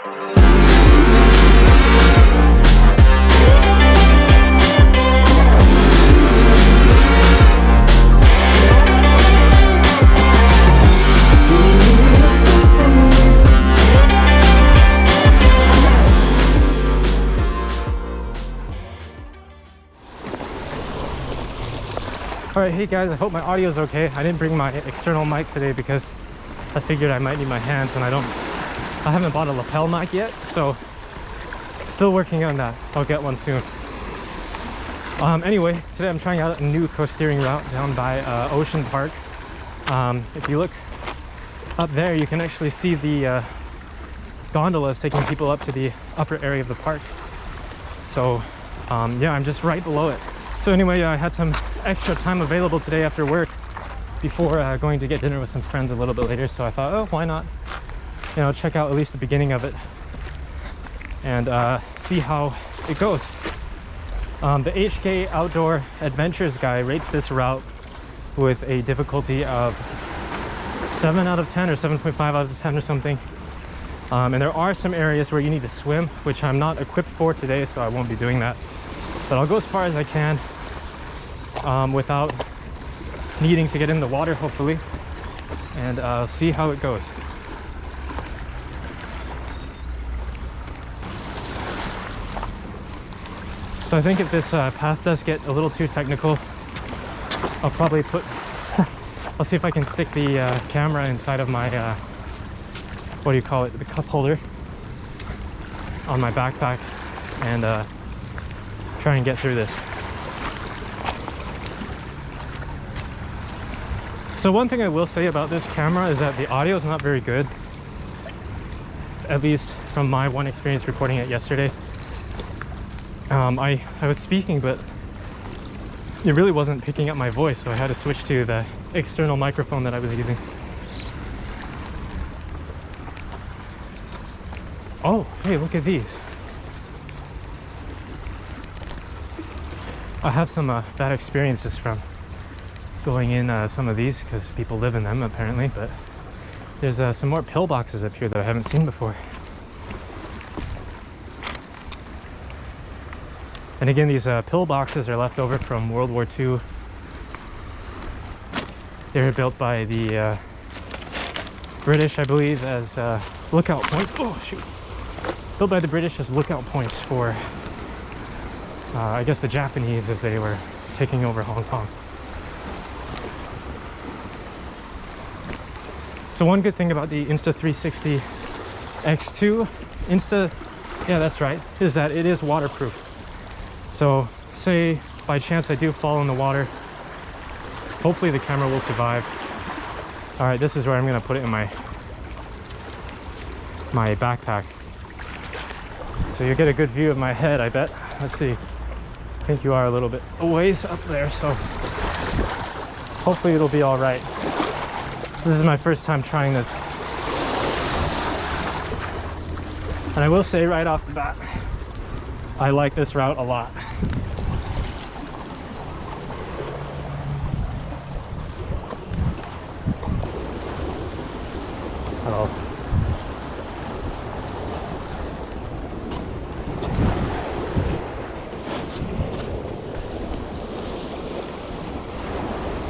Alright, hey guys, I hope my audio is okay. I didn't bring my external mic today because I figured I might need my hands, and I haven't bought a lapel mic yet, so still working on that. I'll get one soon. Anyway, today I'm trying out a new coasteering route down by Ocean Park. If you look up there, you can actually see the gondolas taking people up to the upper area of the park. So yeah, I'm just right below it. So anyway, I had some extra time available today after work before going to get dinner with some friends a little bit later. So I thought, oh, why not, you know, check out at least the beginning of it and see how it goes. The HK Outdoor Adventures guy rates this route with a difficulty of 7 out of 10 or 7.5 out of 10 or something. And there are some areas where you need to swim, which I'm not equipped for today, so I won't be doing that. But I'll go as far as I can without needing to get in the water, hopefully, and see how it goes. So I think if this path does get a little too technical, I'll probably put I'll see if I can stick the camera inside of my what do you call it, the cup holder on my backpack, and try and get through this. So one thing I will say about this camera is that the audio is not very good, at least from my one experience recording it yesterday. I was speaking, but it really wasn't picking up my voice, so I had to switch to the external microphone that I was using. Oh, hey, look at these. I have some bad experiences from going in some of these because people live in them apparently, but there's some more pillboxes up here that I haven't seen before. And again, these pillboxes are left over from World War II. They were built by the British, I believe, as lookout points. Oh, shoot. Built by the British as lookout points for I guess the Japanese as they were taking over Hong Kong. So one good thing about the Insta360 X2, yeah, that's right, is that it is waterproof. So say by chance I do fall in the water, hopefully the camera will survive. All right, this is where I'm gonna put it in my backpack. So you get a good view of my head, I bet. Let's see. I think you are a little bit a ways up there, so hopefully it'll be all right. This is my first time trying this. And I will say right off the bat, I like this route a lot. Hello.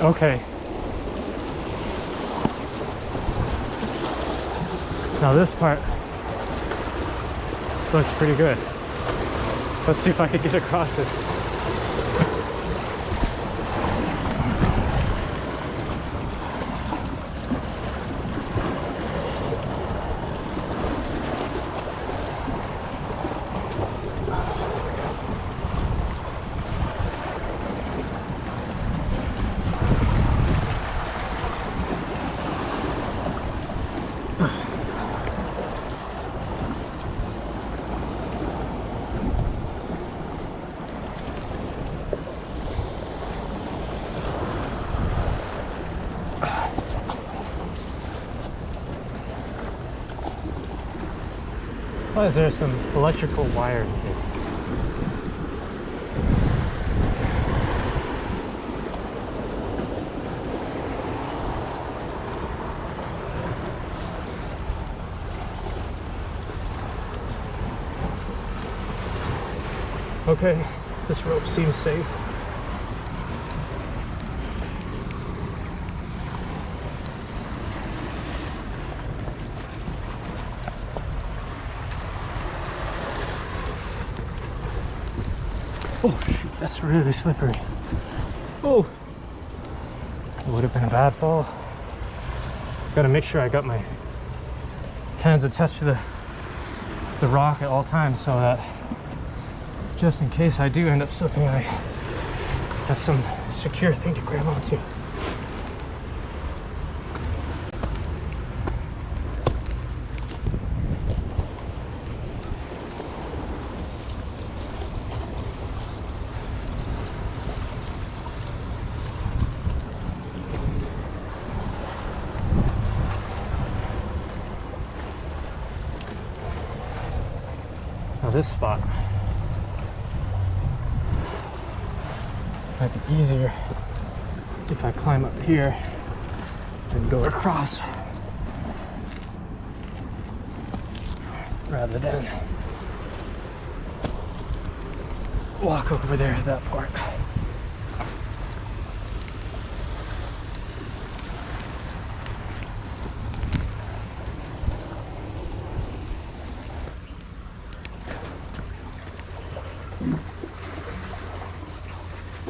Okay. Now this part looks pretty good. Let's see if I can get across this. Why is there some electrical wire here? Okay, this rope seems safe. Oh shoot, that's really slippery. Oh, it would have been a bad fall. Gotta make sure I got my hands attached to the rock at all times so that just in case I do end up slipping, I have some secure thing to grab onto. Now this spot might be easier if I climb up here and go across rather than walk over there at that part.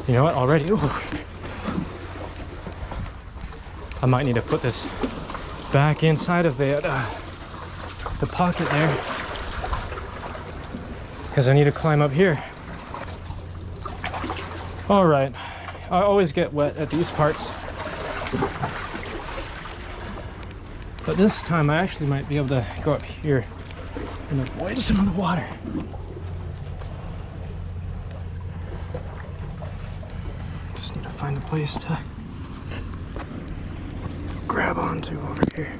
You know what, already, ooh, I might need to put this back inside of the pocket there, because I need to climb up here. All right, I always get wet at these parts, but this time I actually might be able to go up here and avoid some of the water. Find a place to grab onto over here.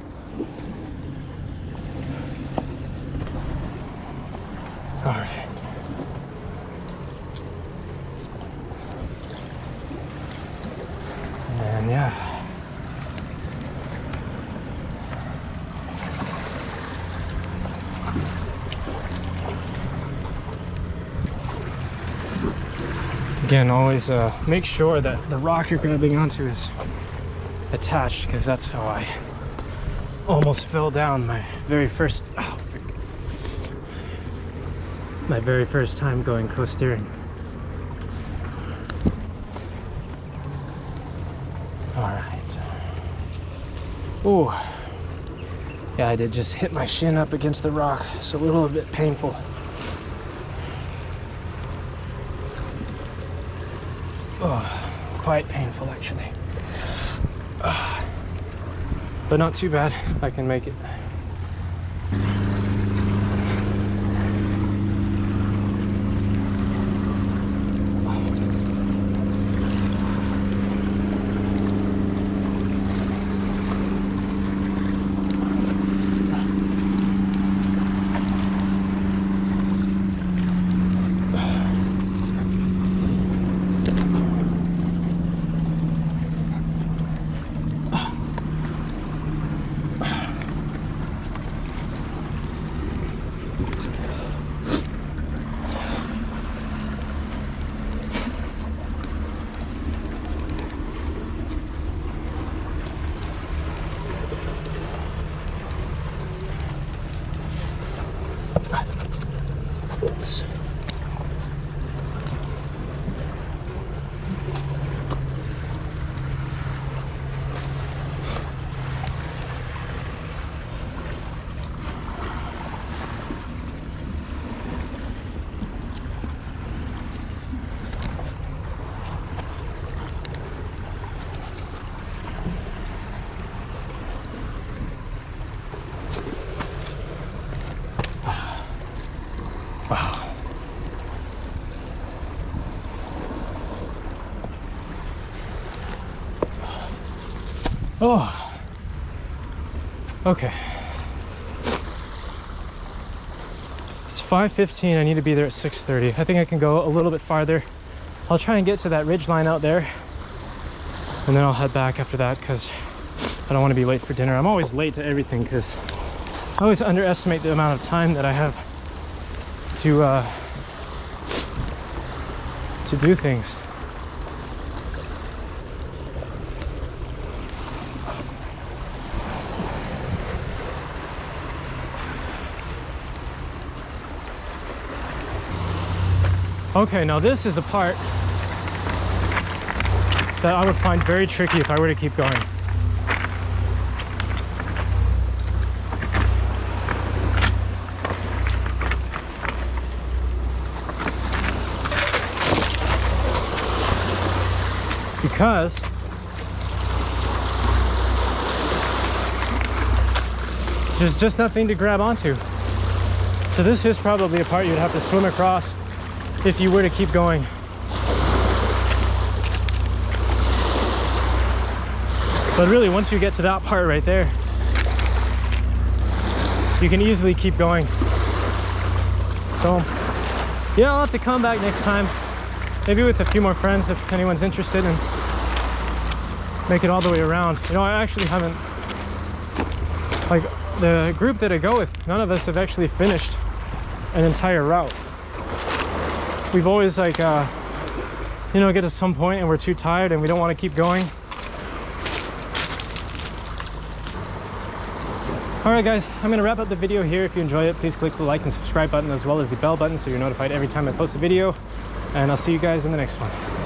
All right. And yeah. Again, always make sure that the rock you're grabbing onto is attached, because that's how I almost fell down my very first time going coasteering. All right. Oh, yeah, I did just hit my shin up against the rock, so a little bit painful. Oh, quite painful actually. But not too bad. I can make it. Oops. Wow. Oh. Okay. It's 5:15. I need to be there at 6:30. I think I can go a little bit farther. I'll try and get to that ridge line out there, and then I'll head back after that because I don't want to be late for dinner. I'm always late to everything because I always underestimate the amount of time that I have to to do things. Okay, now this is the part that I would find very tricky if I were to keep going. Because there's just nothing to grab onto. So this is probably a part you'd have to swim across if you were to keep going. But really, once you get to that part right there, you can easily keep going. So yeah, I'll have to come back next time, maybe with a few more friends if anyone's interested, and make it all the way around. You know, I actually haven't, like, the group that I go with, none of us have actually finished an entire route. We've always, like, you know, get to some point and we're too tired and we don't want to keep going. Alright guys, I'm going to wrap up the video here. If you enjoy it, please click the like and subscribe button as well as the bell button so you're notified every time I post a video. And I'll see you guys in the next one.